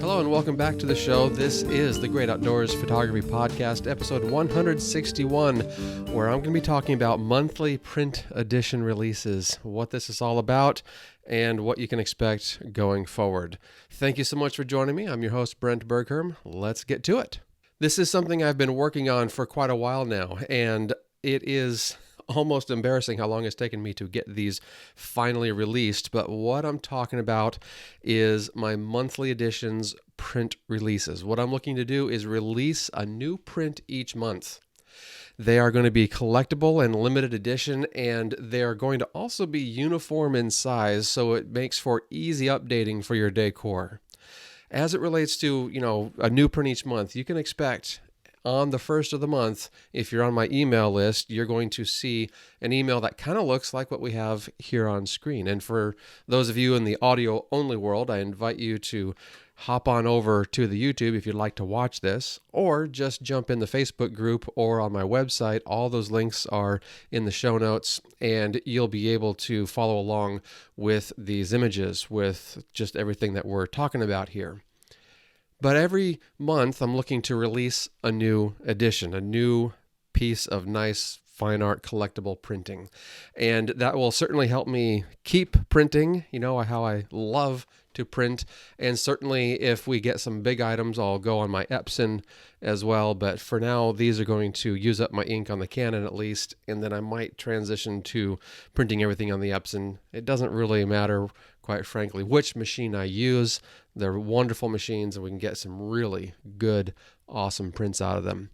Hello and welcome back to the show. This is the Great Outdoors Photography Podcast, episode 161, where I'm going to be talking about monthly print edition releases, what this is all about, and what you can expect going forward. Thank you so much for joining me. I'm your host, Brent Bergherm. Let's get to it. This is something I've been working on for quite a while now, and it is almost embarrassing how long it's taken me to get these finally released. But what I'm talking about is my monthly editions print releases. What I'm looking to do is release a new print each month. They are going to be collectible and limited edition, and they are going to also be uniform in size, so it makes for easy updating for your decor. As it relates to, a new print each month, you can expect on the first of the month, if you're on my email list, you're going to see an email that kind of looks like what we have here on screen. And for those of you in the audio-only world, I invite you to hop on over to the YouTube if you'd like to watch this, or just jump in the Facebook group or on my website. All those links are in the show notes, and you'll be able to follow along with these images, with just everything that we're talking about here. But every month, I'm looking to release a new edition, a new piece of nice fine art collectible printing. And that will certainly help me keep printing, how I love to print. And certainly if we get some big items, I'll go on my Epson as well. But for now, these are going to use up my ink on the Canon at least. And then I might transition to printing everything on the Epson. It doesn't really matter, quite frankly, which machine I use. They're wonderful machines, and we can get some really good, awesome prints out of them.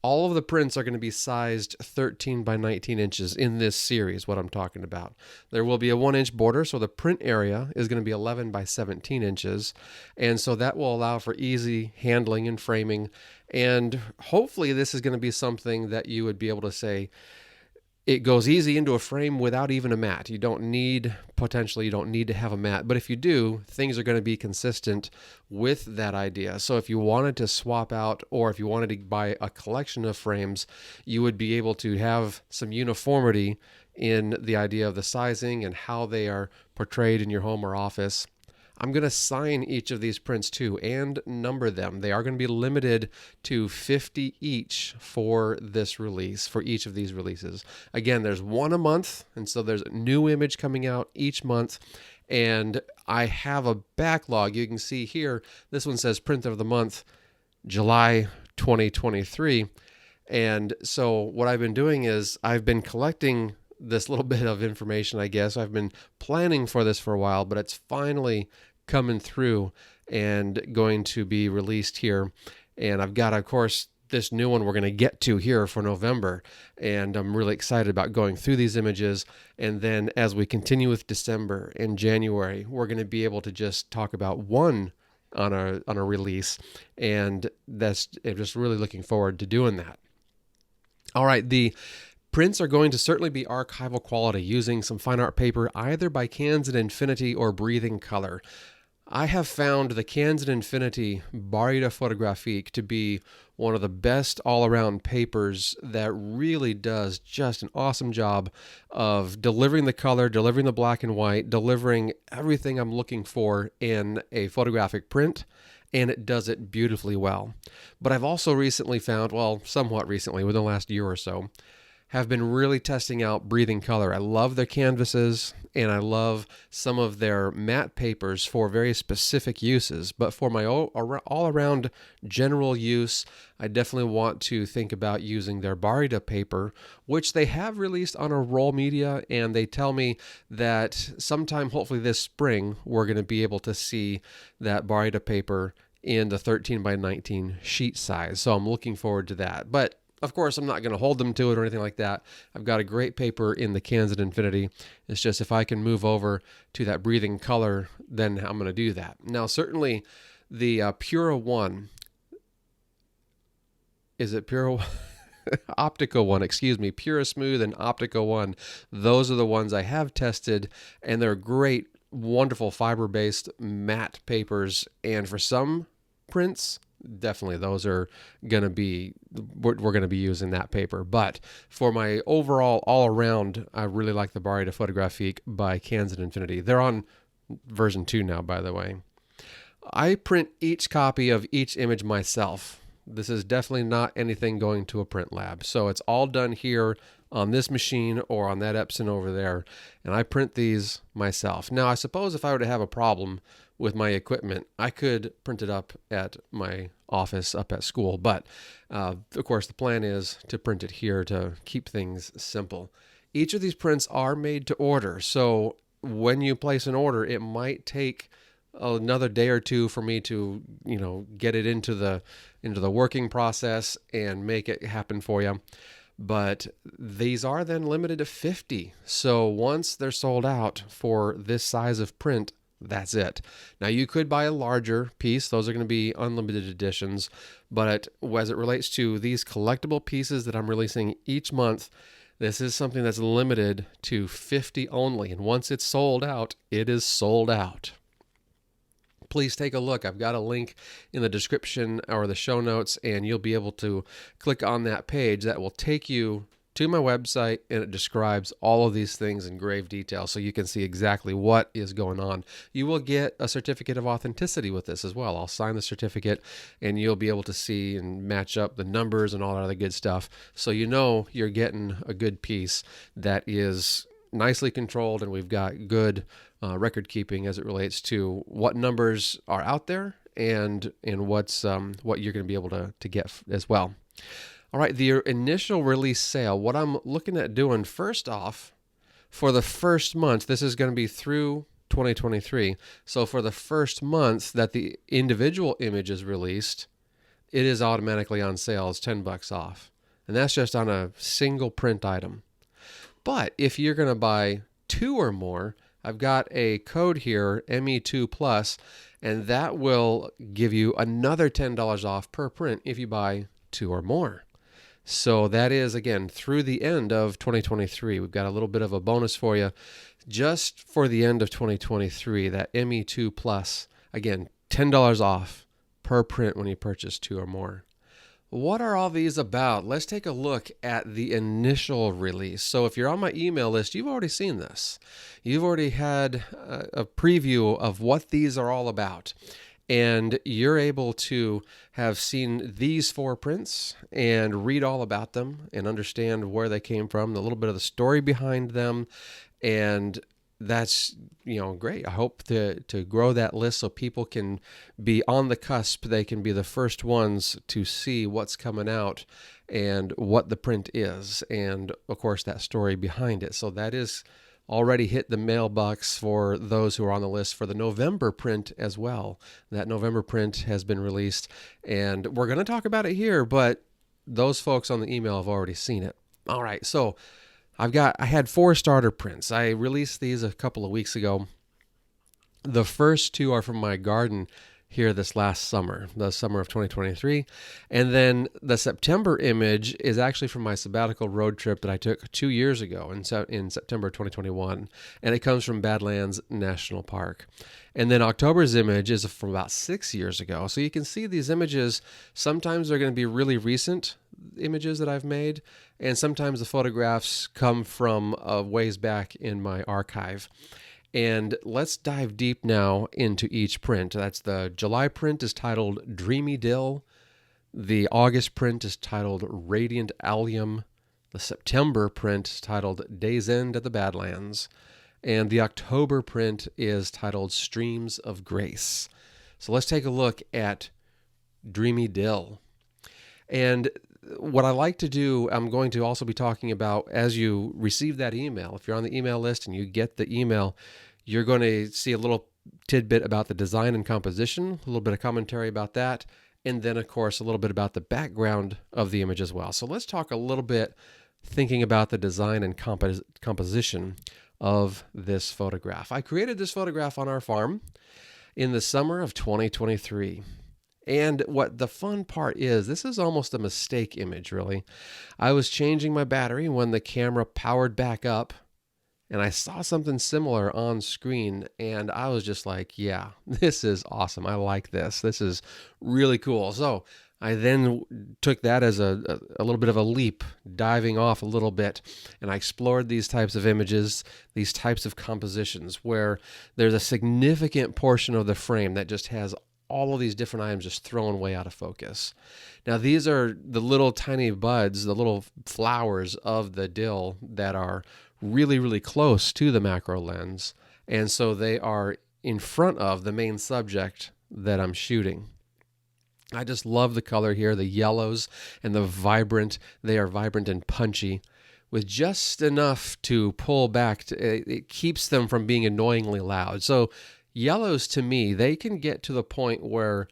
All of the prints are going to be sized 13 by 19 inches in this series, what I'm talking about. There will be a 1-inch border, so the print area is going to be 11 by 17 inches. And so that will allow for easy handling and framing. And hopefully this is going to be something that you would be able to say, it goes easy into a frame without even a mat. You don't need to have a mat. But if you do, things are going to be consistent with that idea. So if you wanted to swap out, or if you wanted to buy a collection of frames, you would be able to have some uniformity in the idea of the sizing and how they are portrayed in your home or office. I'm going to sign each of these prints too and number them. They are going to be limited to 50 each for this release, for each of these releases. Again, there's one a month, and so there's a new image coming out each month. And I have a backlog. You can see here, this one says print of the month, July 2023. And so what I've been doing is I've been collecting this little bit of information, I guess. I've been planning for this for a while, but it's finally coming through and going to be released here. And I've got, of course, this new one we're going to get to here for November. And I'm really excited about going through these images. And then as we continue with December and January, we're going to be able to just talk about one on a release. And I'm just really looking forward to doing that. All right, the prints are going to certainly be archival quality, using some fine art paper either by Cans and Infinity or Breathing Color. I have found the Cans and Infinity photographic to be one of the best all-around papers that really does just an awesome job of delivering the color, delivering the black and white, delivering everything I'm looking for in a photographic print, and it does it beautifully well. But I've also recently found, somewhat recently, within the last year or so, have been really testing out Breathing Color. I love their canvases, and I love some of their matte papers for very specific uses. But for my all-around general use, I definitely want to think about using their Barita paper, which they have released on a roll media, and they tell me that sometime, hopefully this spring, we're going to be able to see that Barita paper in the 13 by 19 sheet size. So I'm looking forward to that. But of course, I'm not going to hold them to it or anything like that. I've got a great paper in the Cans and Infinity. It's just if I can move over to that Breathing Color, then I'm going to do that. Now, certainly the Pura One, is it Pura Optica One, excuse me, Pura Smooth and Optica One. Those are the ones I have tested, and they're great, wonderful fiber-based matte papers. And for some prints, definitely those are going to be, we're going to be using that paper. But for my overall all around, I really like the Barita photographic by Cans and Infinity. They're on version 2 now, by the way. I print each copy of each image myself. This is definitely not anything going to a print lab. So it's all done here on this machine or on that Epson over there, and I print these myself. Now, I suppose if I were to have a problem with my equipment, I could print it up at my office up at school, but of course the plan is to print it here to keep things simple. Each of these prints are made to order, so when you place an order, it might take another day or two for me to, get it into the working process and make it happen for you. But these are then limited to 50. So once they're sold out for this size of print, that's it. Now you could buy a larger piece. Those are going to be unlimited editions. But as it relates to these collectible pieces that I'm releasing each month, this is something that's limited to 50 only. And once it's sold out, it is sold out. Please take a look. I've got a link in the description or the show notes, and you'll be able to click on that page. That will take you to my website, and it describes all of these things in grave detail so you can see exactly what is going on. You will get a certificate of authenticity with this as well. I'll sign the certificate, and you'll be able to see and match up the numbers and all that other good stuff, so you know you're getting a good piece that is nicely controlled, and we've got good record keeping as it relates to what numbers are out there and what you're going to be able to get as well. All right, the initial release sale, what I'm looking at doing first off, for the first month, this is going to be through 2023. So for the first month that the individual image is released, it is automatically on sale. It's $10 off. And that's just on a single print item. But if you're going to buy 2 or more, I've got a code here, ME2+, and that will give you another $10 off per print if you buy 2 or more. So that is, again, through the end of 2023. We've got a little bit of a bonus for you just for the end of 2023, that ME2+, again, $10 off per print when you purchase 2 or more. What are all these about? Let's take a look at the initial release. So if you're on my email list, you've already seen this. You've already had a preview of what these are all about. And you're able to have seen these 4 prints and read all about them and understand where they came from, a little bit of the story behind them. And that's, great. I hope to grow that list so people can be on the cusp. They can be the first ones to see what's coming out and what the print is, and of course that story behind it. So that is already hit the mailbox for those who are on the list for the November print as well. That November print has been released, and we're going to talk about it here, but those folks on the email have already seen it. All right, so I had 4 starter prints. I released these a couple of weeks ago. The first 2 are from my garden here this last summer, the summer of 2023. And then the September image is actually from my sabbatical road trip that I took 2 years ago in September 2021. And it comes from Badlands National Park. And then October's image is from about 6 years ago. So you can see these images, sometimes they're going to be really recent images that I've made, and sometimes the photographs come from ways back in my archive. And let's dive deep now into each print. That's the July print is titled Dreamy Dill. The August print is titled Radiant Allium. The September print is titled Day's End at the Badlands. And the October print is titled Streams of Grace. So let's take a look at Dreamy Dill. And what I like to do, I'm going to also be talking about as you receive that email. If you're on the email list and you get the email, you're going to see a little tidbit about the design and composition, a little bit of commentary about that, and then, of course, a little bit about the background of the image as well. So let's talk a little bit thinking about the design and composition of this photograph. I created this photograph on our farm in the summer of 2023. And what the fun part is, this is almost a mistake image, really. I was changing my battery when the camera powered back up, and I saw something similar on screen, and I was just like, yeah, this is awesome. I like this. This is really cool. So I then took that as a little bit of a leap, diving off a little bit, and I explored these types of images, these types of compositions where there's a significant portion of the frame that just has all of these different items just thrown way out of focus. Now, these are the little tiny buds, the little flowers of the dill that are really, really close to the macro lens, and so they are in front of the main subject that I'm shooting. I just love the color here, the yellows and the vibrant. They are vibrant and punchy with just enough to pull back. It keeps them from being annoyingly loud. So yellows, to me, they can get to the point where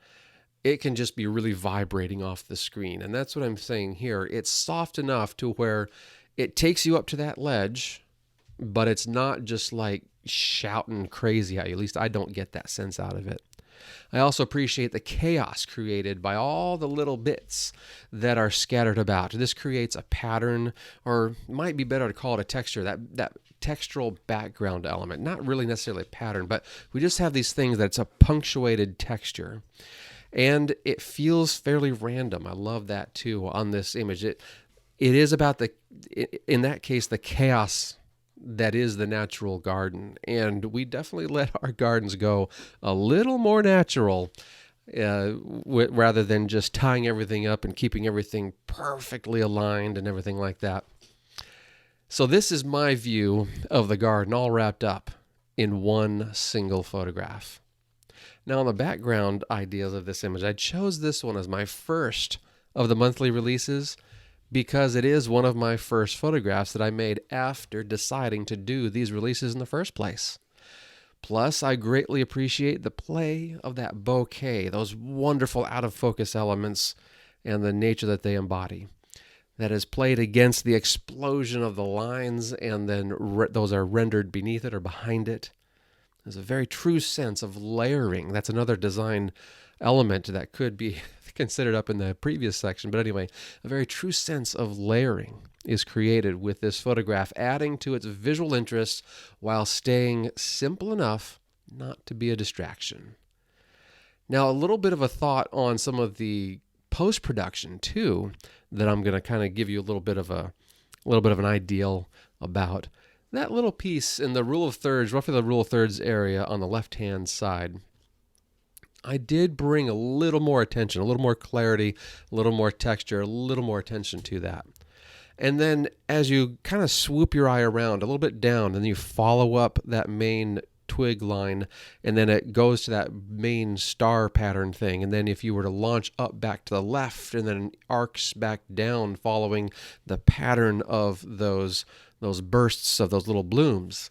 it can just be really vibrating off the screen. And that's what I'm saying here. It's soft enough to where it takes you up to that ledge, but it's not just like shouting crazy at you. At least I don't get that sense out of it. I also appreciate the chaos created by all the little bits that are scattered about. This creates a pattern, or might be better to call it a texture, that textural background element. Not really necessarily a pattern, but we just have these things that's a punctuated texture. And it feels fairly random. I love that too on this image. It is about in that case, the chaos that is the natural garden. And we definitely let our gardens go a little more natural rather than just tying everything up and keeping everything perfectly aligned and everything like that. So this is my view of the garden all wrapped up in one single photograph. Now, on the background ideas of this image, I chose this one as my first of the monthly releases because it is one of my first photographs that I made after deciding to do these releases in the first place. Plus, I greatly appreciate the play of that bouquet, those wonderful out-of-focus elements and the nature that they embody. That is played against the explosion of the lines, and then those are rendered beneath it or behind it. There's a very true sense of layering. That's another design element that could be considered up in the previous section. But anyway, a very true sense of layering is created with this photograph, adding to its visual interest while staying simple enough not to be a distraction. Now, a little bit of a thought on some of the post-production too, that I'm going to kind of give you a little bit of an ideal about. That little piece in the rule of thirds, roughly the rule of thirds area on the left-hand side, I did bring a little more attention, a little more clarity, a little more texture, a little more attention to that. And then as you kind of swoop your eye around a little bit down, and then you follow up that main twig line, and then it goes to that main star pattern thing. And then if you were to launch up back to the left and then arcs back down following the pattern of those bursts of those little blooms,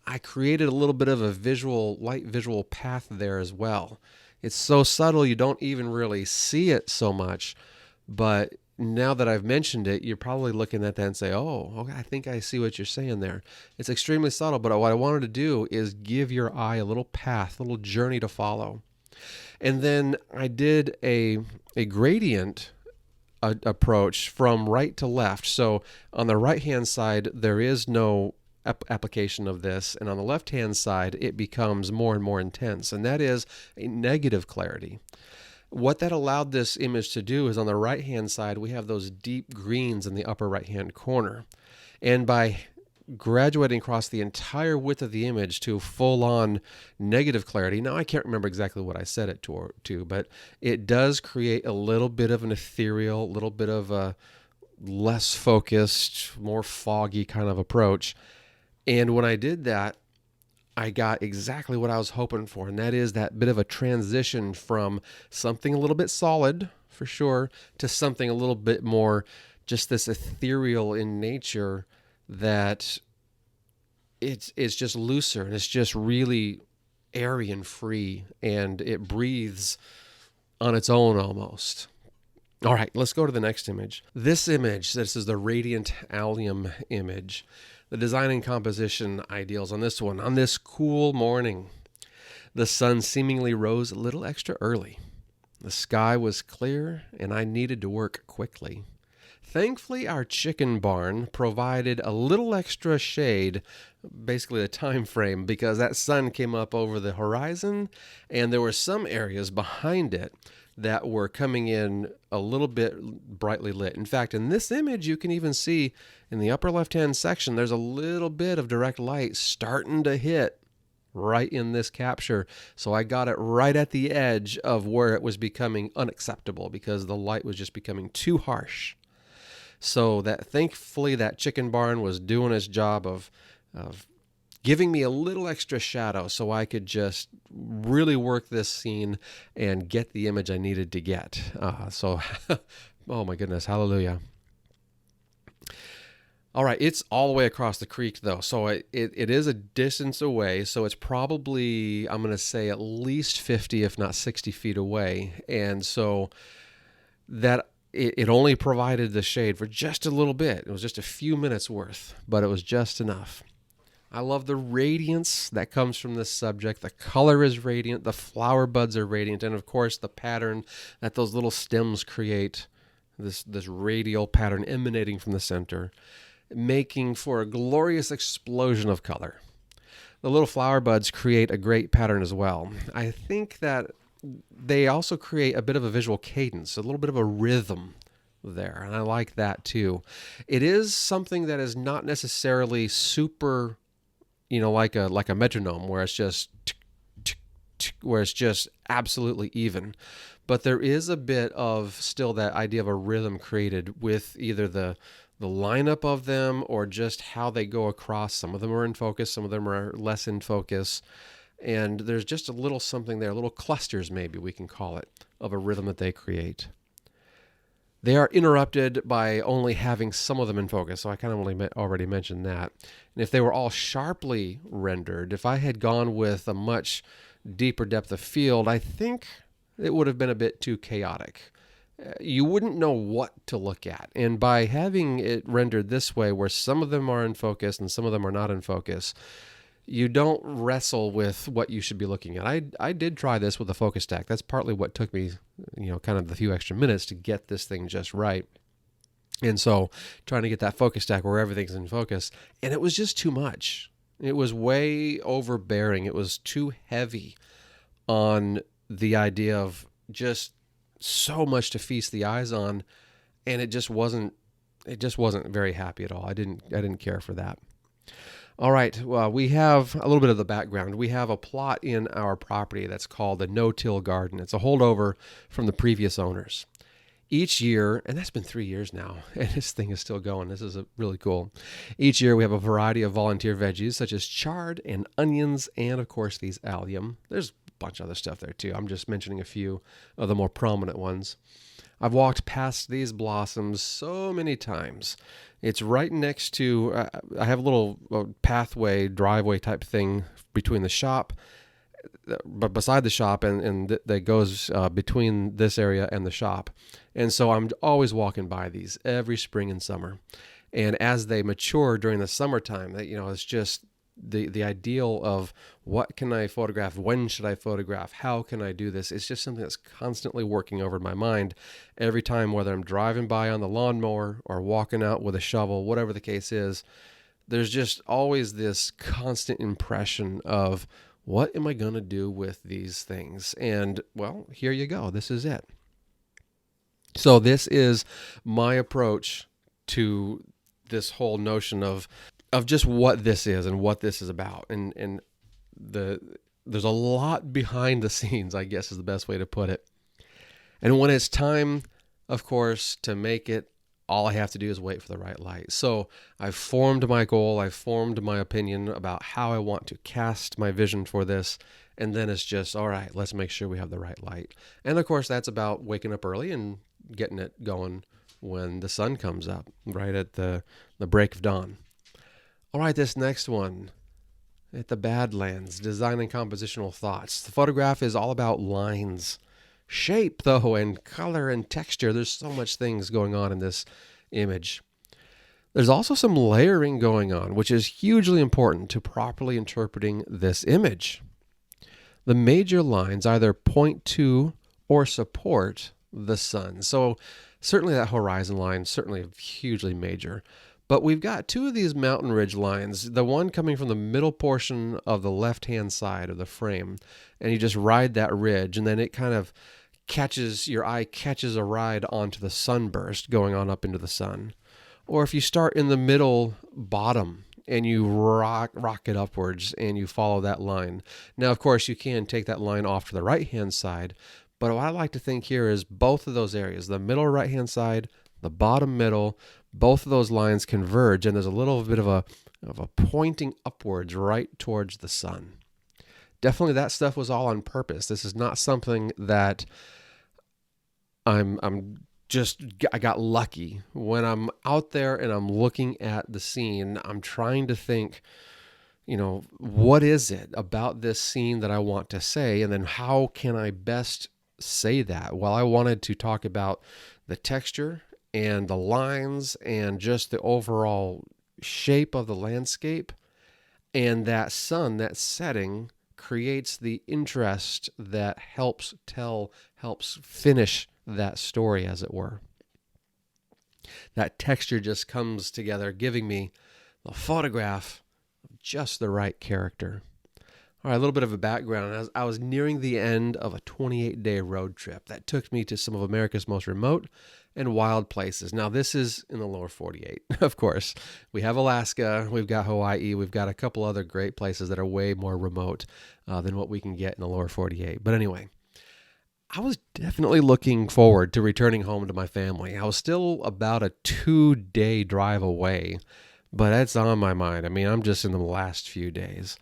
I created a little bit of a light visual path there as well. It's so subtle you don't even really see it so much, but now that I've mentioned it, you're probably looking at that and say, oh, okay, I think I see what you're saying there. It's extremely subtle, but what I wanted to do is give your eye a little path, a little journey to follow. And then I did a gradient approach from right to left. So on the right-hand side, there is no application of this, and on the left-hand side, it becomes more and more intense, and that is a negative clarity. What that allowed this image to do is on the right-hand side, we have those deep greens in the upper right-hand corner, and by graduating across the entire width of the image to full-on negative clarity, now I can't remember exactly what I set it to, but it does create a little bit of an ethereal, little bit of a less focused, more foggy kind of approach. And when I did that, I got exactly what I was hoping for, and that is that bit of a transition from something a little bit solid, for sure, to something a little bit more just this ethereal in nature that it's just looser, and it's just really airy and free, and it breathes on its own almost. All right, let's go to the next image. This image, this is the Radiant Allium image. The design and composition ideals on this one. On this cool morning, the sun seemingly rose a little extra early. The sky was clear, and I needed to work quickly. Thankfully, our chicken barn provided a little extra shade, basically the time frame, because that sun came up over the horizon, and there were some areas behind it that were coming in a little bit brightly lit. In fact, in this image, you can even see in the upper left-hand section, there's a little bit of direct light starting to hit right in this capture. So I got it right at the edge of where it was becoming unacceptable because the light was just becoming too harsh. So that thankfully that chicken barn was doing its job of giving me a little extra shadow so I could just really work this scene and get the image I needed to get. Oh my goodness, hallelujah. All right, it's all the way across the creek though, so it is a distance away, so it's probably, I'm going to say at least 50 if not 60 feet away, and so that it only provided the shade for just a little bit. It was just a few minutes worth, but it was just enough. I love the radiance that comes from this subject. The color is radiant, the flower buds are radiant, and of course the pattern that those little stems create, this radial pattern emanating from the center, making for a glorious explosion of color. The little flower buds create a great pattern as well. I think that they also create a bit of a visual cadence, a little bit of a rhythm there, and I like that too. It is something that is not necessarily super, like a metronome where it's just where it's just absolutely even, but there is a bit of still that idea of a rhythm created with either the lineup of them or just how they go across. Some of them are in focus, some of them are less in focus, and there's just a little something there, little clusters maybe we can call it, of a rhythm that they create. They are interrupted by only having some of them in focus, so I kind of already mentioned that. And if they were all sharply rendered, if I had gone with a much deeper depth of field, I think it would have been a bit too chaotic. You wouldn't know what to look at. And by having it rendered this way, where some of them are in focus and some of them are not in focus, you don't wrestle with what you should be looking at. I did try this with a focus stack. That's partly what took me, kind of the few extra minutes to get this thing just right. And so trying to get that focus stack where everything's in focus, and it was just too much. It was way overbearing. It was too heavy on the idea of just so much to feast the eyes on, and it just wasn't very happy at all. I didn't care for that. All right, well, we have a little bit of the background. We have a plot in our property that's called the no-till garden. It's a holdover from the previous owners. Each year, and that's been 3 years now, and this thing is still going. This is really cool. Each year we have a variety of volunteer veggies such as chard and onions and, of course, these allium. There's bunch of other stuff there too. I'm just mentioning a few of the more prominent ones. I've walked past these blossoms so many times. It's right next to, I have a little pathway, driveway type thing between the shop, but beside the shop and that goes between this area and the shop. And so I'm always walking by these every spring and summer. And as they mature during the summertime, it's just the ideal of what can I photograph, when should I photograph, how can I do this? It's just something that's constantly working over in my mind every time, whether I'm driving by on the lawnmower or walking out with a shovel, whatever the case is. There's just always this constant impression of what am I going to do with these things? And well, here you go. This is it. So this is my approach to this whole notion of just what this is and what this is about. And there's a lot behind the scenes, I guess is the best way to put it. And when it's time, of course, to make it, all I have to do is wait for the right light. So I've formed my goal. I've formed my opinion about how I want to cast my vision for this. And then it's just, all right, let's make sure we have the right light. And of course, that's about waking up early and getting it going when the sun comes up, right at the break of dawn. All right, this next one, at the Badlands, design and compositional thoughts. The photograph is all about lines, shape though, and color and texture. There's so much things going on in this image. There's also some layering going on, which is hugely important to properly interpreting this image. The major lines either point to or support the sun. So certainly that horizon line, certainly hugely major. But we've got two of these mountain ridge lines, the one coming from the middle portion of the left-hand side of the frame, and you just ride that ridge, and then it kind of your eye catches a ride onto the sunburst going on up into the sun. Or if you start in the middle bottom and you rock it upwards and you follow that line. Now, of course, you can take that line off to the right-hand side, but what I like to think here is both of those areas, the middle right-hand side, the bottom middle, both of those lines converge, and there's a little bit of a pointing upwards right towards the sun. Definitely that stuff was all on purpose. This is not something that I got lucky. When I'm out there and I'm looking at the scene, I'm trying to think, what is it about this scene that I want to say? And then how can I best say that? Well, I wanted to talk about the texture and the lines and just the overall shape of the landscape. And that sun, that setting, creates the interest that helps finish that story, as it were. That texture just comes together, giving me the photograph of just the right character. All right, a little bit of a background. I was nearing the end of a 28-day road trip that took me to some of America's most remote and wild places. Now, this is in the lower 48, of course. We have Alaska, we've got Hawaii, we've got a couple other great places that are way more remote than what we can get in the lower 48. But anyway, I was definitely looking forward to returning home to my family. I was still about a 2-day drive away, but that's on my mind. I mean, I'm just in the last few days.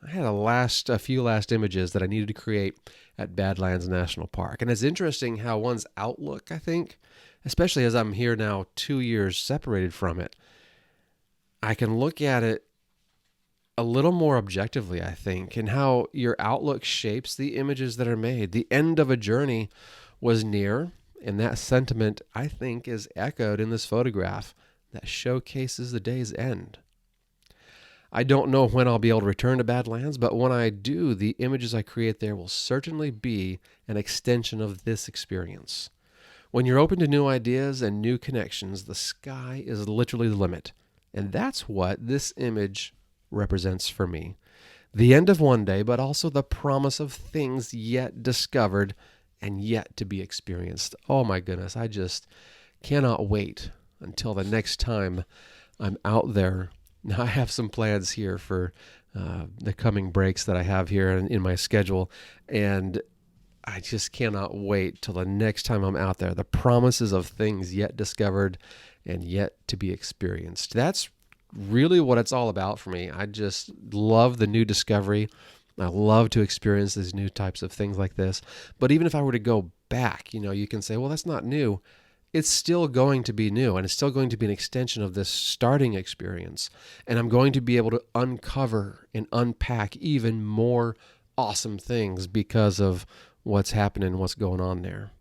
I had a few last images that I needed to create at Badlands National Park. And it's interesting how one's outlook, I think, especially as I'm here now 2 years separated from it, I can look at it a little more objectively, I think, and how your outlook shapes the images that are made. The end of a journey was near, and that sentiment, I think, is echoed in this photograph that showcases the day's end. I don't know when I'll be able to return to Badlands, but when I do, the images I create there will certainly be an extension of this experience. When you're open to new ideas and new connections, the sky is literally the limit. And that's what this image represents for me. The end of one day, but also the promise of things yet discovered and yet to be experienced. Oh my goodness, I just cannot wait until the next time I'm out there. Now, I have some plans here for the coming breaks that I have here in my schedule, and I just cannot wait till the next time I'm out there. The promises of things yet discovered and yet to be experienced. That's really what it's all about for me. I just love the new discovery. I love to experience these new types of things like this. But even if I were to go back, you can say, well, that's not new. It's still going to be new, and it's still going to be an extension of this starting experience. And I'm going to be able to uncover and unpack even more awesome things because of what's happening, what's going on there.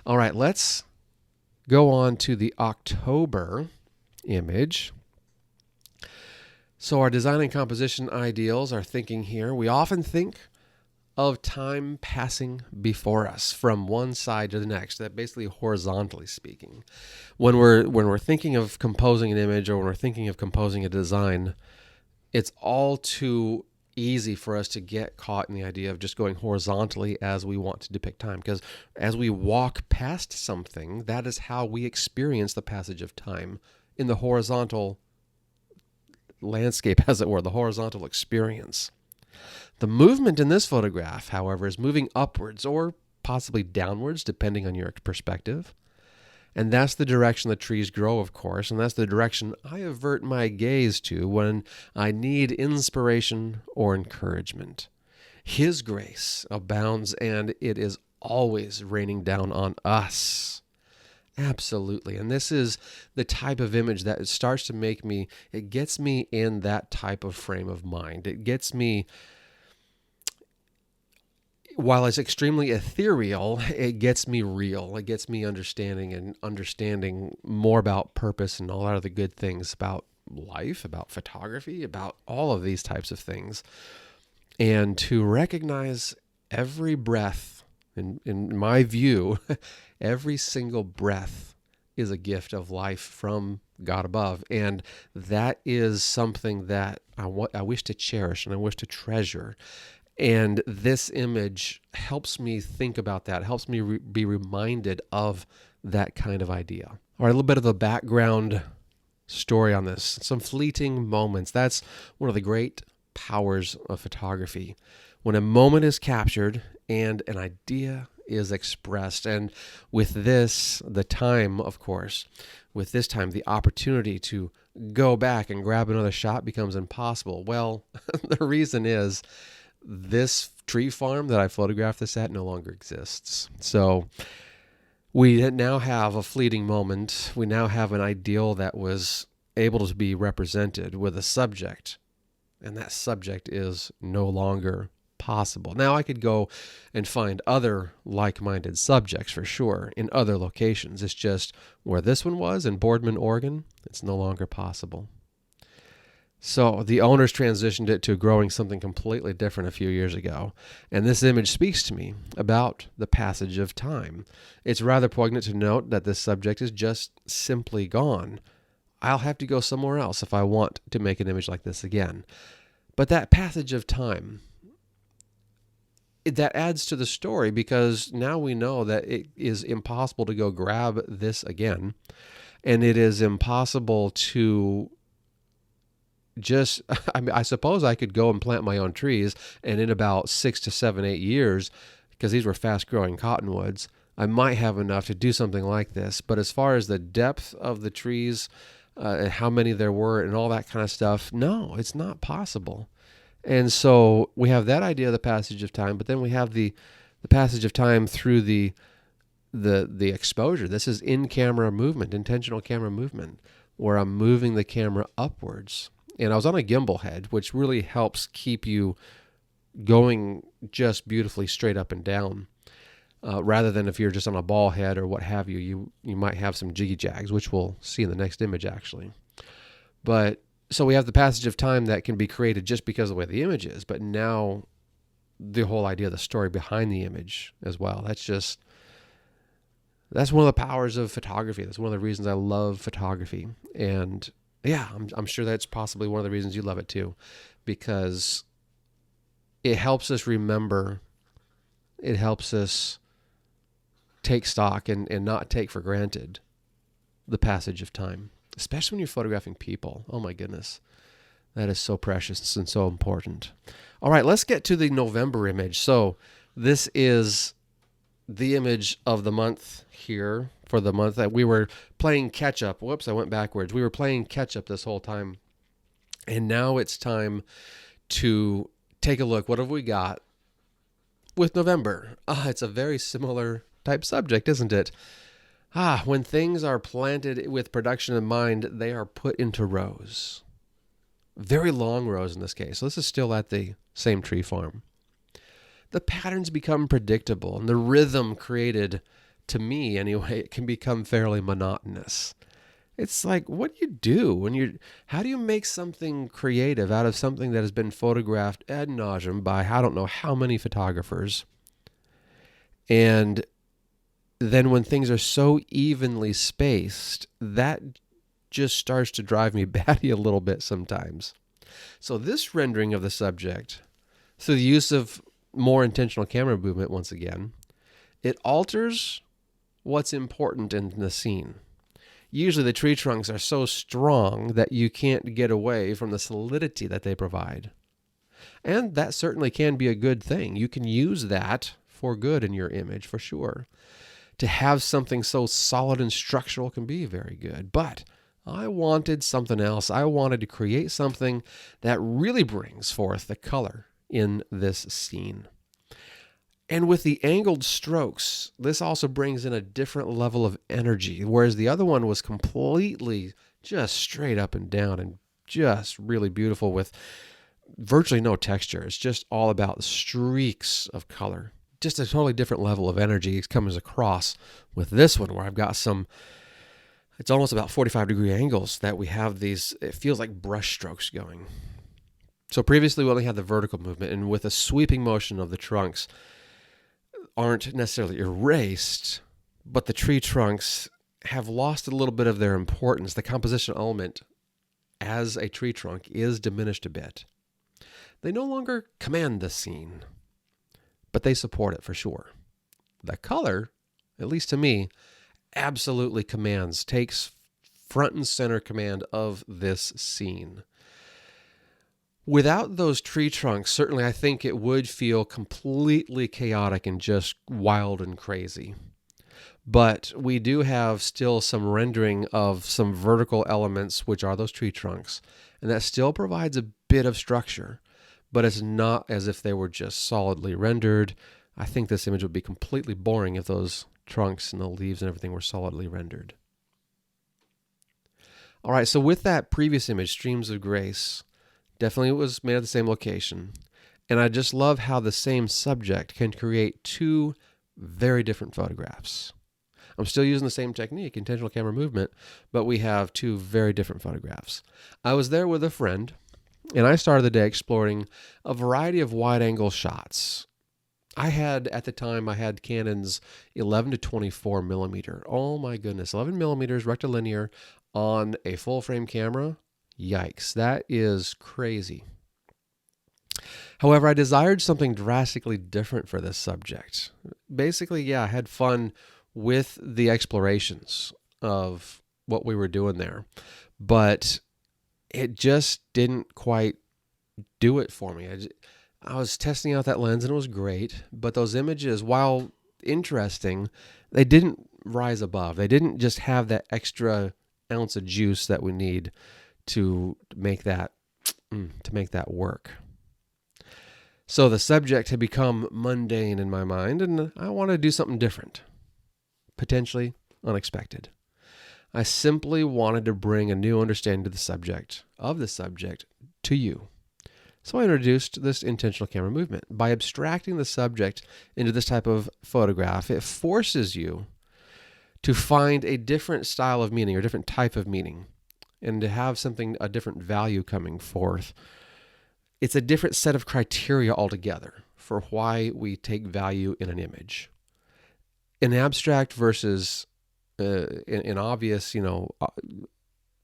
All right, let's go on to the October image. So our design and composition ideals are thinking here. We often think of time passing before us from one side to the next, that basically horizontally speaking. When we're thinking of composing an image or when we're thinking of composing a design, it's all too easy for us to get caught in the idea of just going horizontally as we want to depict time. Because as we walk past something, that is how we experience the passage of time in the horizontal landscape, as it were, the horizontal experience. The movement in this photograph, however, is moving upwards or possibly downwards, depending on your perspective. And that's the direction the trees grow, of course, and that's the direction I avert my gaze to when I need inspiration or encouragement. His grace abounds, and it is always raining down on us. Absolutely. And this is the type of image that it starts to make me, it gets me in that type of frame of mind. It gets me, while it's extremely ethereal, it gets me real. It gets me understanding more about purpose and all of the good things about life, about photography, about all of these types of things. And to recognize every breath, in my view, every single breath is a gift of life from God above. And that is something that I wish to cherish and I wish to treasure. And this image helps me think about that, helps me be reminded of that kind of idea. All right, a little bit of a background story on this. Some fleeting moments. That's one of the great powers of photography. When a moment is captured and an idea is expressed. And with this, the time, of course, with this time, the opportunity to go back and grab another shot becomes impossible. Well, the reason is this tree farm that I photographed this at no longer exists. So we now have a fleeting moment. We now have an ideal that was able to be represented with a subject, and that subject is no longer possible. Now I could go and find other like-minded subjects for sure in other locations. It's just where this one was in Boardman, Oregon, it's no longer possible. So the owners transitioned it to growing something completely different a few years ago. And this image speaks to me about the passage of time. It's rather poignant to note that this subject is just simply gone. I'll have to go somewhere else if I want to make an image like this again. But that passage of time, that adds to the story, because now we know that it is impossible to go grab this again. And it is impossible to I suppose I could go and plant my own trees, and in about 6 to 7, 8 years, because these were fast-growing cottonwoods, I might have enough to do something like this. But as far as the depth of the trees, and how many there were, and all that kind of stuff, no, it's not possible. And so we have that idea of the passage of time, but then we have the passage of time through the exposure. This is in-camera movement, intentional camera movement, where I'm moving the camera upwards. And I was on a gimbal head, which really helps keep you going just beautifully straight up and down, rather than if you're just on a ball head or what have you. You might have some jiggy jags, which we'll see in the next image, actually. But so we have the passage of time that can be created just because of the way the image is, but now the whole idea of the story behind the image as well. That's one of the powers of photography. That's one of the reasons I love photography. And yeah, I'm sure that's possibly one of the reasons you love it too, because it helps us remember, it helps us take stock and not take for granted the passage of time, especially when you're photographing people. Oh my goodness, that is so precious and so important. All right, let's get to the November image. So this is the image of the month here, for the month that we were playing catch up. Whoops, I went backwards. We were playing catch up this whole time. And now it's time to take a look. What have we got with November? It's a very similar type subject, isn't it? When things are planted with production in mind, they are put into rows. Very long rows in this case. So this is still at the same tree farm. The patterns become predictable, and the rhythm created, to me anyway, it can become fairly monotonous. It's like, what do how do you make something creative out of something that has been photographed ad nauseum by I don't know how many photographers? And then when things are so evenly spaced, that just starts to drive me batty a little bit sometimes. So this rendering of the subject, through the use of more intentional camera movement once again, it alters what's important in the scene. Usually the tree trunks are so strong that you can't get away from the solidity that they provide. And that certainly can be a good thing. You can use that for good in your image, for sure. To have something so solid and structural can be very good. But I wanted something else. I wanted to create something that really brings forth the color in this scene. And with the angled strokes, this also brings in a different level of energy, whereas the other one was completely just straight up and down and just really beautiful with virtually no texture. It's just all about streaks of color. Just a totally different level of energy comes across with this one, where I've got it's almost about 45-degree angles that we have these, it feels like brush strokes going. So previously we only had the vertical movement, and with a sweeping motion of the trunks aren't necessarily erased, but the tree trunks have lost a little bit of their importance. The composition element as a tree trunk is diminished a bit. they no longer command the scene, but they support it for sure. The color, at least to me, absolutely takes front and center command of this scene. Without those tree trunks, certainly I think it would feel completely chaotic and just wild and crazy. But we do have still some rendering of some vertical elements, which are those tree trunks, and that still provides a bit of structure, but it's not as if they were just solidly rendered. I think this image would be completely boring if those trunks and the leaves and everything were solidly rendered. All right, so with that previous image, Streams of Grace, definitely it was made at the same location. And I just love how the same subject can create two very different photographs. I'm still using the same technique, intentional camera movement, but we have two very different photographs. I was there with a friend, and I started the day exploring a variety of wide-angle shots. At the time, I had Canon's 11 to 24 millimeter. Oh my goodness, 11 millimeters rectilinear on a full-frame camera. Yikes, that is crazy. However, I desired something drastically different for this subject. Basically, I had fun with the explorations of what we were doing there, but it just didn't quite do it for me. I was testing out that lens and it was great, but those images, while interesting, they didn't rise above. They didn't just have that extra ounce of juice that we need to make that work. So the subject had become mundane in my mind, and I wanted to do something different, potentially unexpected. I simply wanted to bring a new understanding of the subject to you. So I introduced this intentional camera movement. By abstracting the subject into this type of photograph, it forces you to find a different style of meaning or different type of meaning, and to have a different value coming forth. It's a different set of criteria altogether for why we take value in an image. An abstract versus an obvious,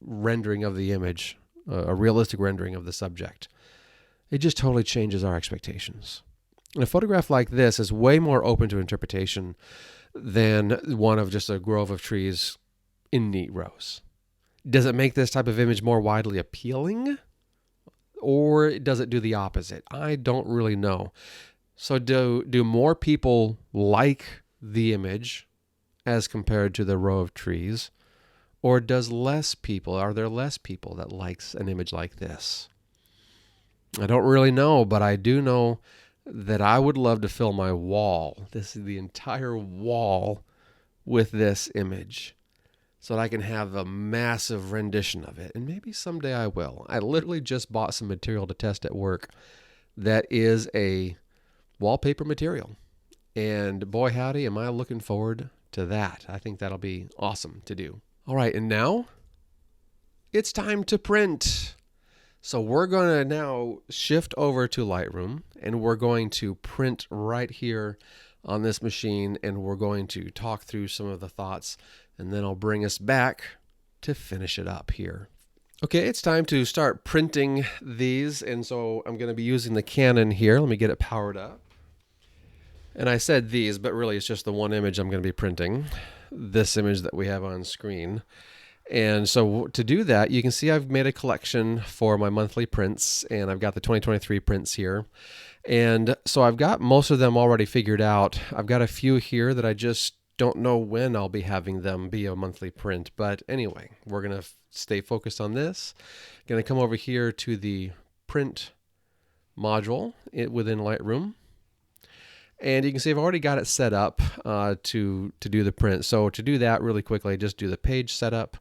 rendering of the image, a realistic rendering of the subject. It just totally changes our expectations. And a photograph like this is way more open to interpretation than one of just a grove of trees in neat rows. Does it make this type of image more widely appealing? Or does it do the opposite? I don't really know. So do more people like the image as compared to the row of trees? Or are there less people that likes an image like this? I don't really know, but I do know that I would love to fill my wall. This is the entire wall with this image, so that I can have a massive rendition of it. And maybe someday I will. I literally just bought some material to test at work that is a wallpaper material. And boy howdy, am I looking forward to that. I think that'll be awesome to do. All right, and now it's time to print. So we're going to now shift over to Lightroom, and we're going to print right here on this machine, and we're going to talk through some of the thoughts, and then I'll bring us back to finish it up here. Okay, it's time to start printing these, and so I'm going to be using the Canon here. Let me get it powered up. And I said these, but really it's just the one image I'm going to be printing, this image that we have on screen. And so to do that, you can see I've made a collection for my monthly prints, and I've got the 2023 prints here. And so I've got most of them already figured out. I've got a few here that I just don't know when I'll be having them be a monthly print. But anyway, we're going to stay focused on this. Going to come over here to the print module within Lightroom. And you can see I've already got it set up to do the print. So to do that really quickly, just do the page setup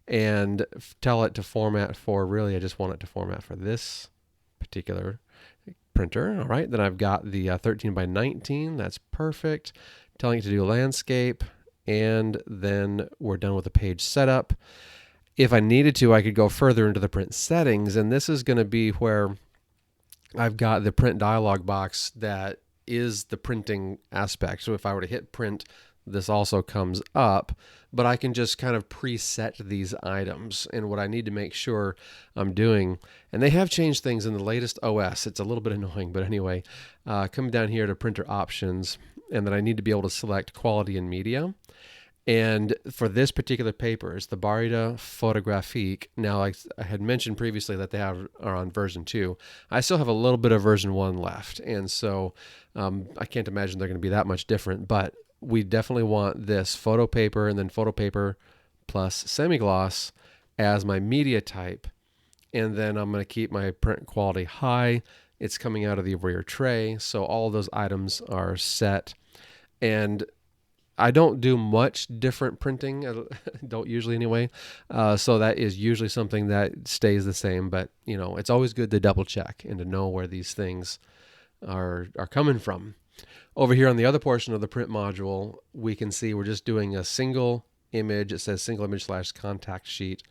and tell it to format for, really I just want it to format for this particular printer. All right, then I've got the 13 by 19. That's perfect. Telling it to do landscape, and then we're done with the page setup. If I needed to, I could go further into the print settings, and this is going to be where I've got the print dialog box that is the printing aspect. So if I were to hit print, this also comes up, but I can just kind of preset these items and what I need to make sure I'm doing. And they have changed things in the latest OS. It's a little bit annoying, but anyway, come down here to printer options, and then I need to be able to select quality and media. And for this particular paper, it's the Proverb photographic. Now, like I had mentioned previously that are on version 2. I still have a little bit of version 1 left. And so I can't imagine they're going to be that much different. But we definitely want this photo paper and then photo paper plus semi-gloss as my media type. And then I'm going to keep my print quality high. It's coming out of the rear tray. So all of those items are set. And I don't do much different printing. I don't usually anyway. So that is usually something that stays the same, but it's always good to double check and to know where these things are coming from. Over here on the other portion of the print module, we can see we're just doing a single image. It says single image / contact sheet.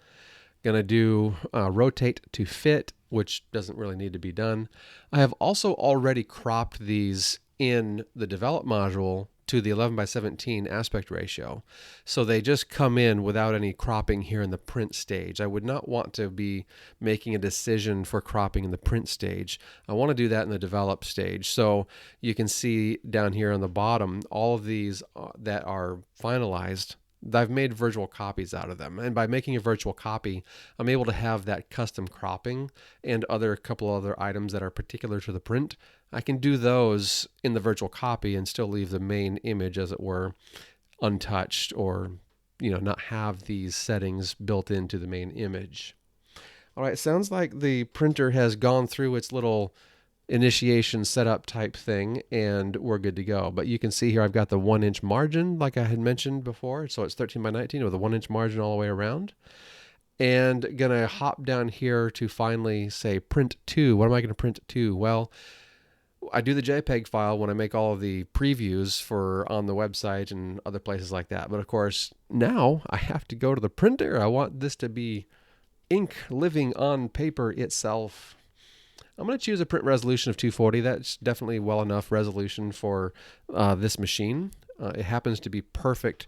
Going to do rotate to fit, which doesn't really need to be done. I have also already cropped these in the develop module to the 11:17 aspect ratio. So they just come in without any cropping here in the print stage. I would not want to be making a decision for cropping in the print stage. I want to do that in the develop stage. So you can see down here on the bottom, all of these that are finalized, I've made virtual copies out of them. And by making a virtual copy, I'm able to have that custom cropping and a couple other items that are particular to the print. I can do those in the virtual copy and still leave the main image, as it were, untouched, or not have these settings built into the main image. All right, sounds like the printer has gone through its little initiation setup type thing, and we're good to go. But you can see here I've got the 1-inch margin like I had mentioned before. So it's 13:19 with a 1-inch margin all the way around. And gonna hop down here to finally say print to. What am I going to print to? Well, I do the JPEG file when I make all of the previews for on the website and other places like that. But of course, now I have to go to the printer. I want this to be ink living on paper itself. I'm going to choose a print resolution of 240. That's definitely well enough resolution for this machine. It happens to be perfect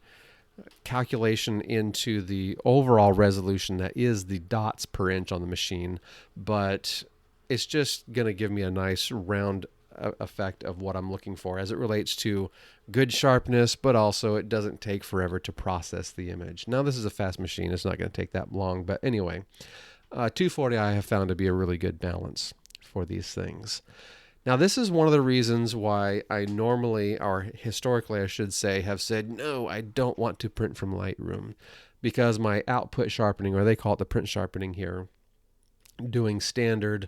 calculation into the overall resolution that is the dots per inch on the machine, but it's just going to give me a nice round effect of what I'm looking for as it relates to good sharpness, but also it doesn't take forever to process the image. Now, this is a fast machine. It's not going to take that long, but anyway, 240 I have found to be a really good balance for these things. Now, this is one of the reasons why I normally, or historically I should say, have said, no, I don't want to print from Lightroom, because my output sharpening, or they call it the print sharpening here, doing standard,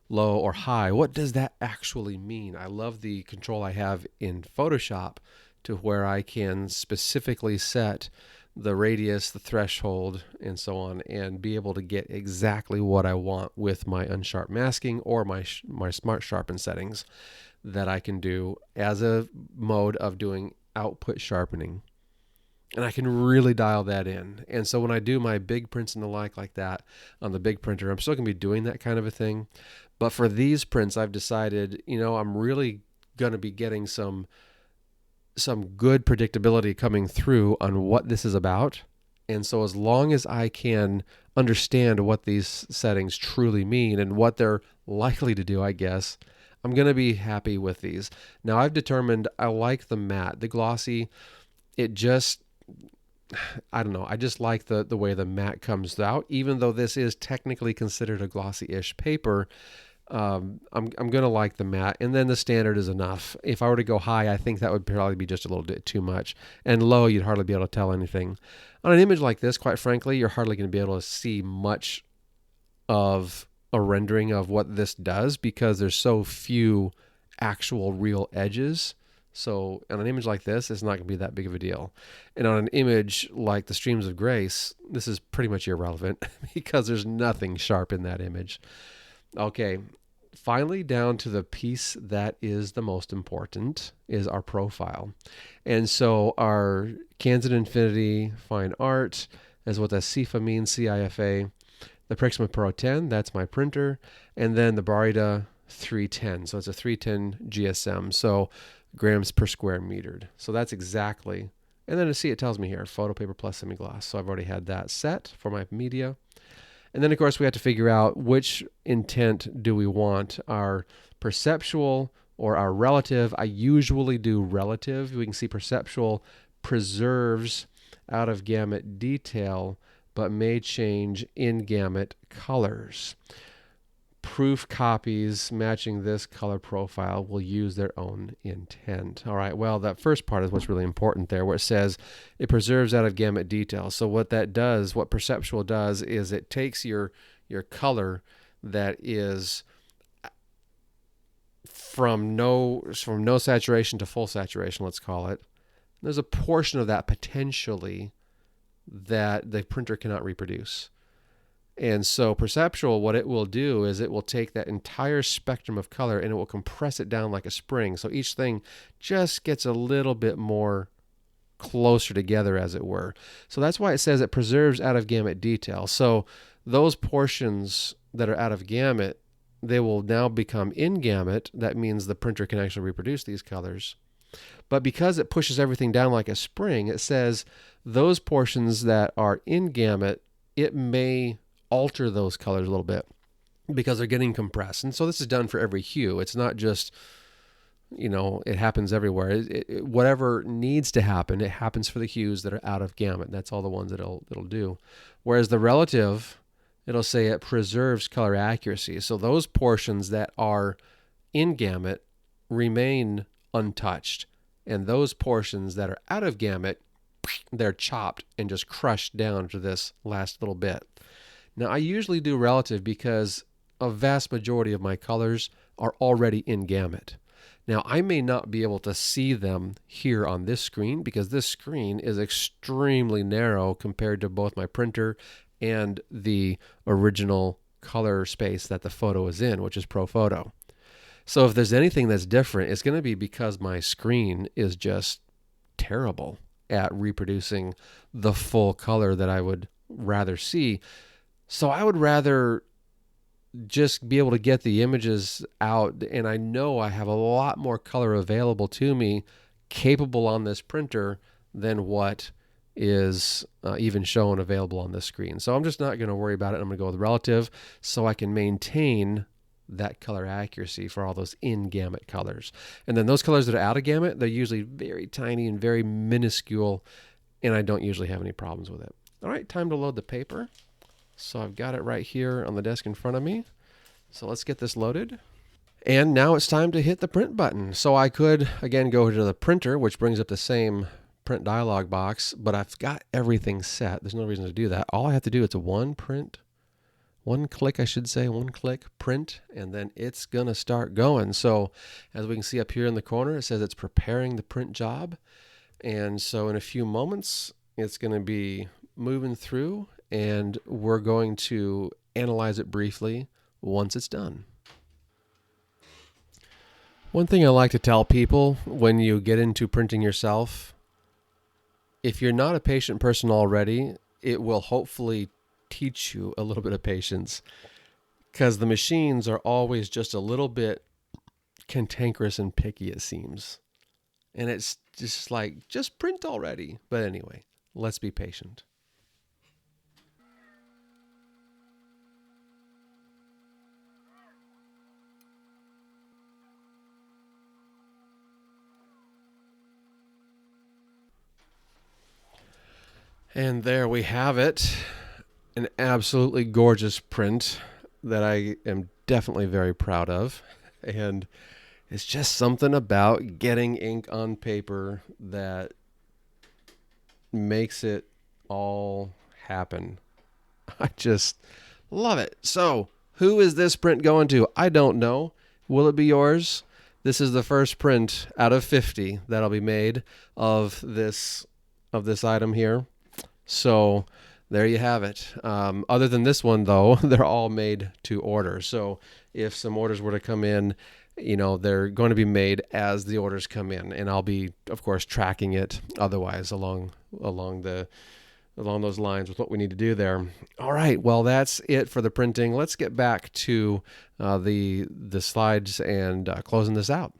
low, or high, what does that actually mean? I love the control I have in Photoshop to where I can specifically set the radius, the threshold, and so on, and be able to get exactly what I want with my unsharp masking or my smart sharpen settings that I can do as a mode of doing output sharpening. And I can really dial that in. And so when I do my big prints and the like that on the big printer, I'm still going to be doing that kind of a thing. But for these prints, I've decided, I'm really going to be getting some good predictability coming through on what this is about. And so as long as I can understand what these settings truly mean and what they're likely to do, I guess, I'm going to be happy with these. Now, I've determined I like the matte. The glossy, I don't know. I just like the way the matte comes out, even though this is technically considered a glossy-ish paper. I'm going to like the matte, and then the standard is enough. If I were to go high, I think that would probably be just a little bit too much. And low, you'd hardly be able to tell anything. On an image like this, quite frankly, you're hardly going to be able to see much of a rendering of what this does because there's so few actual real edges. So on an image like this, it's not going to be that big of a deal. And on an image like the Streams of Grace, this is pretty much irrelevant because there's nothing sharp in that image. Okay, finally down to the piece that is the most important is our profile. And so our Canson Infinity Fine Art is what the CIFA means, CIFA. The Proxima Pro 10, that's my printer. And then the Barita 310, so it's a 310 GSM, so grams per square meter. So that's exactly And then it tells me here, photo paper plus semi-gloss. So I've already had that set for my media. And then, of course, we have to figure out which intent do we want, our perceptual or our relative. I usually do relative. We can see perceptual preserves out of gamut detail, but may change in gamut colors. Proof copies matching this color profile will use their own intent. All right, well, that first part is what's really important there, where it says it preserves out of gamut detail. So what that does, what perceptual does, is it takes your color that is from no saturation to full saturation, let's call it. There's a portion of that potentially that the printer cannot reproduce. And so perceptual, what it will do is it will take that entire spectrum of color and it will compress it down like a spring. So each thing just gets a little bit more closer together, as it were. So that's why it says it preserves out of gamut detail. So those portions that are out of gamut, they will now become in gamut. That means the printer can actually reproduce these colors. But because it pushes everything down like a spring, it says those portions that are in gamut, it may alter those colors a little bit because they're getting compressed. And so this is done for every hue. It's not just, it happens everywhere. Whatever needs to happen, it happens for the hues that are out of gamut. That's all the ones that it'll do. Whereas the relative, it'll say it preserves color accuracy. So those portions that are in gamut remain untouched. And those portions that are out of gamut, they're chopped and just crushed down to this last little bit. Now, I usually do relative because a vast majority of my colors are already in gamut. Now, I may not be able to see them here on this screen because this screen is extremely narrow compared to both my printer and the original color space that the photo is in, which is ProPhoto. So if there's anything that's different, it's going to be because my screen is just terrible at reproducing the full color that I would rather see. So I would rather just be able to get the images out, and I know I have a lot more color available to me capable on this printer than what is even shown available on this screen. So I'm just not going to worry about it. I'm going to go with relative so I can maintain that color accuracy for all those in gamut colors. And then those colors that are out of gamut, they're usually very tiny and very minuscule, and I don't usually have any problems with it. All right, time to load the paper. So I've got it right here on the desk in front of me. So let's get this loaded. And now it's time to hit the print button. So I could, again, go to the printer, which brings up the same print dialog box, but I've got everything set. There's no reason to do that. All I have to do is one click, print, and then it's going to start going. So as we can see up here in the corner, it says it's preparing the print job. And so in a few moments, it's going to be moving through, and we're going to analyze it briefly once it's done. One thing I like to tell people when you get into printing yourself, if you're not a patient person already, it will hopefully teach you a little bit of patience, because the machines are always just a little bit cantankerous and picky, it seems. And it's just like, just print already. But anyway, let's be patient. And there we have it. An absolutely gorgeous print that I am definitely very proud of. And it's just something about getting ink on paper that makes it all happen. I just love it. So, who is this print going to? I don't know. Will it be yours? This is the first print out of 50 that'll be made of this item here. So there you have it. Other than this one, though, they're all made to order. So if some orders were to come in, they're going to be made as the orders come in, and I'll be, of course, tracking it otherwise along those lines with what we need to do there. All right, well, that's it for the printing. Let's get back to the slides and closing this out.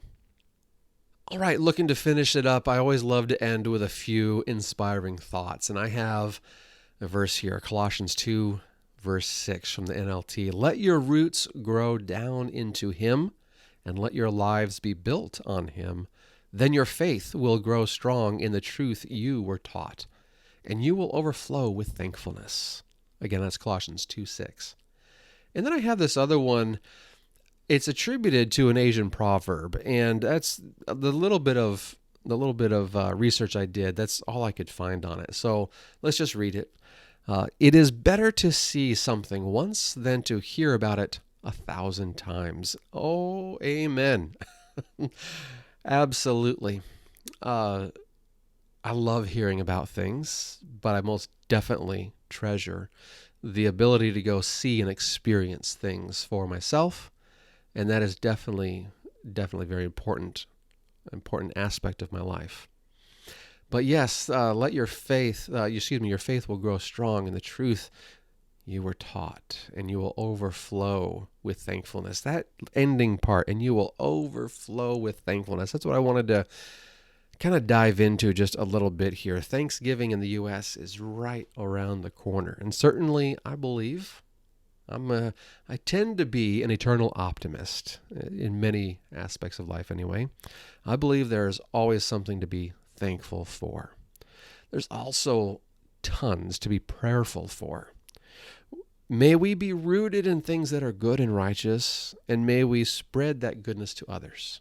All right, looking to finish it up, I always love to end with a few inspiring thoughts. And I have a verse here, Colossians 2, verse 6 from the NLT. Let your roots grow down into Him, and let your lives be built on Him. Then your faith will grow strong in the truth you were taught, and you will overflow with thankfulness. Again, that's Colossians 2, 6. And then I have this other one. It's attributed to an Asian proverb, and that's the little bit of research I did. That's all I could find on it. So let's just read it. It is better to see something once than to hear about it 1,000 times. Oh, amen. Absolutely. I love hearing about things, but I most definitely treasure the ability to go see and experience things for myself. And that is definitely very important aspect of my life. But yes, let your faith, your faith will grow strong in the truth you were taught, and you will overflow with thankfulness. That ending part, and you will overflow with thankfulness. That's what I wanted to kind of dive into just a little bit here. Thanksgiving in the U.S. is right around the corner, and certainly I believe I tend to be an eternal optimist in many aspects of life anyway. I believe there's always something to be thankful for. There's also tons to be prayerful for. May we be rooted in things that are good and righteous, and may we spread that goodness to others.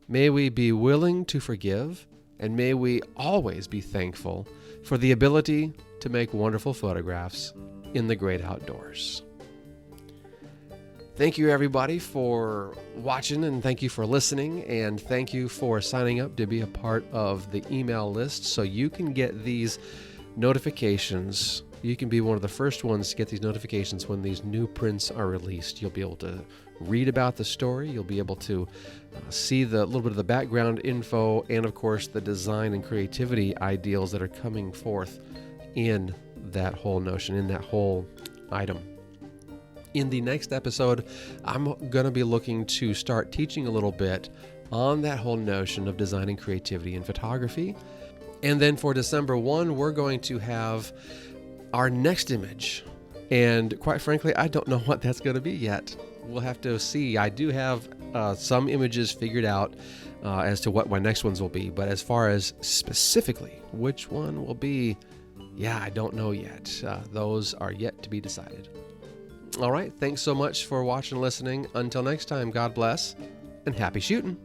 May we be willing to forgive, and may we always be thankful for the ability to make wonderful photographs in the great outdoors. Thank you, everybody, for watching, and thank you for listening, and thank you for signing up to be a part of the email list so you can get these notifications. You can be one of the first ones to get these notifications when these new prints are released. You'll be able to read about the story. You'll be able to see the little bit of the background info, and of course the design and creativity ideals that are coming forth in that whole notion, in that whole item. In the next episode, I'm going to be looking to start teaching a little bit on that whole notion of design and creativity in photography. And then for December 1, we're going to have our next image. And quite frankly, I don't know what that's going to be yet. We'll have to see. I do have some images figured out as to what my next ones will be. But as far as specifically which one will be, I don't know yet. Those are yet to be decided. All right. Thanks so much for watching and listening. Until next time, God bless and happy shooting.